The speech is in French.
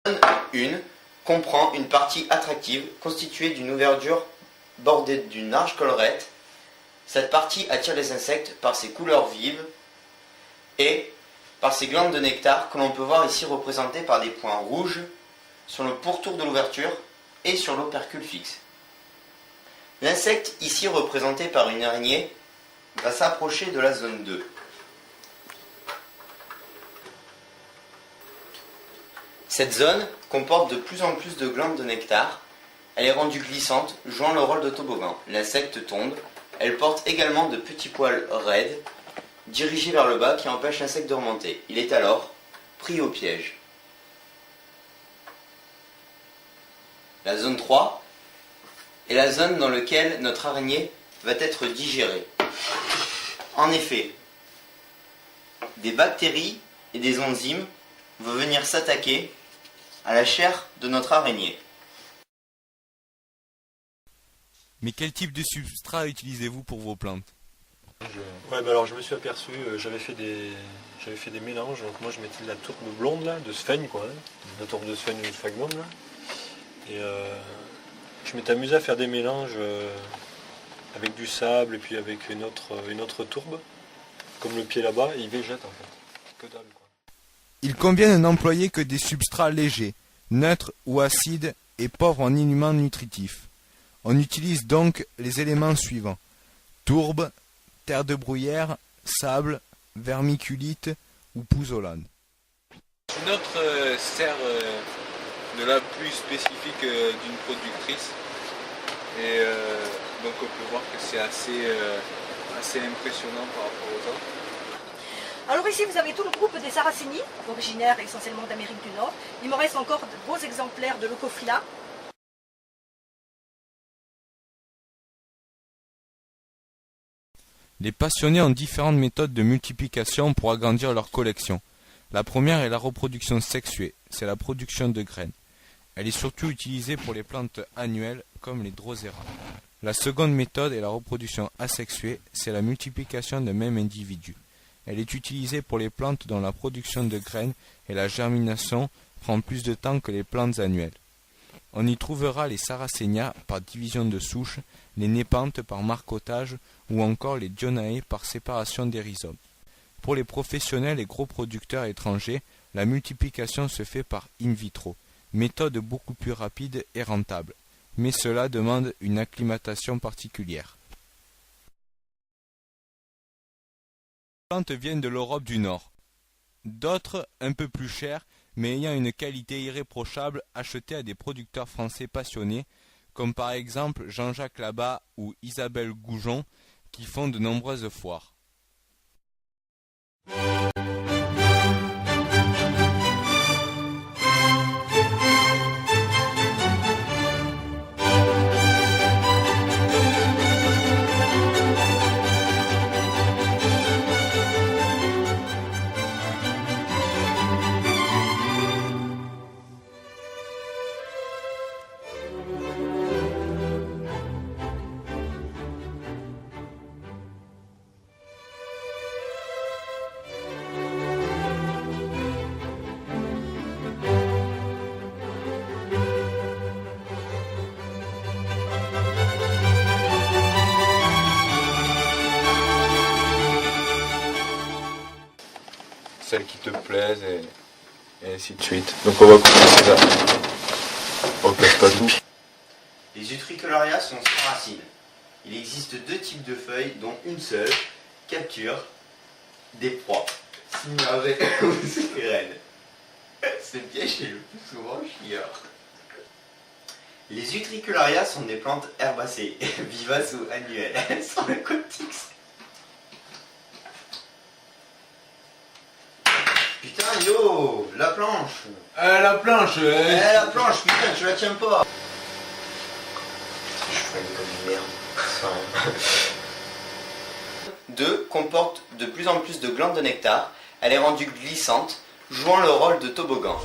Zone 1 comprend une partie attractive constituée d'une ouverture bordée d'une large collerette. Cette partie attire les insectes par ses couleurs vives et par ses glandes de nectar que l'on peut voir ici représentées par des points rouges sur le pourtour de l'ouverture et sur l'opercule fixe. L'insecte ici représenté par une araignée va s'approcher de la zone 2. Cette zone comporte de plus en plus de glandes de nectar. Elle est rendue glissante, jouant le rôle de toboggan. L'insecte tombe. Elle porte également de petits poils raides, dirigés vers le bas, qui empêchent l'insecte de remonter. Il est alors pris au piège. La zone 3 est la zone dans laquelle notre araignée va être digérée. En effet, des bactéries et des enzymes vont venir s'attaquer à la chair de notre araignée. Mais quel type de substrat utilisez-vous pour vos plantes? Alors je me suis aperçu, j'avais fait des mélanges, donc moi je mettais de la tourbe blonde là, de Sphène quoi, de la tourbe de Sphène ou de sphagnum là. Et je m'étais amusé à faire des mélanges avec du sable et puis avec une autre tourbe, comme le pied là-bas, et il végète en fait. Que dalle quoi. Il convient de n'employer que des substrats légers, neutres ou acides et pauvres en éléments nutritifs. On utilise donc les éléments suivants: tourbe, terre de bruyère, sable, vermiculite ou pouzzolane. Notre serre de la plus spécifique d'une productrice, et donc on peut voir que c'est assez impressionnant par rapport aux autres. Alors ici vous avez tout le groupe des Sarracénies, originaires essentiellement d'Amérique du Nord. Il me reste encore de beaux exemplaires de Leucophylla. Les passionnés ont différentes méthodes de multiplication pour agrandir leur collection. La première est la reproduction sexuée, c'est la production de graines. Elle est surtout utilisée pour les plantes annuelles comme les Drosera. La seconde méthode est la reproduction asexuée, c'est la multiplication d'un même individu. Elle est utilisée pour les plantes dont la production de graines et la germination prend plus de temps que les plantes annuelles. On y trouvera les Sarracenia par division de souche, les Népenthes par marcottage ou encore les Dionae par séparation des rhizomes. Pour les professionnels et gros producteurs étrangers, la multiplication se fait par in vitro, méthode beaucoup plus rapide et rentable, mais cela demande une acclimatation particulière. Les plantes viennent de l'Europe du Nord. D'autres, un peu plus chères, mais ayant une qualité irréprochable, achetées à des producteurs français passionnés, comme par exemple Jean-Jacques Labat ou Isabelle Goujon, qui font de nombreuses foires. Celles qui te plaisent et ainsi de suite. Donc on va commencer là. On casse pas tout. Les Utricularias sont sans racines. Il existe deux types de feuilles, dont une seule capture des proies. Signorée ou sirène. Ce piège est le plus souvent chieur. Les Utricularias sont des plantes herbacées, vivaces ou annuelles. Elles sont aquatiques. Putain, yo, la planche. La planche. La planche, putain, tu la tiens pas. Je fais une bonne merde. 2 comporte de plus en plus de glandes de nectar. Elle est rendue glissante, jouant le rôle de toboggan.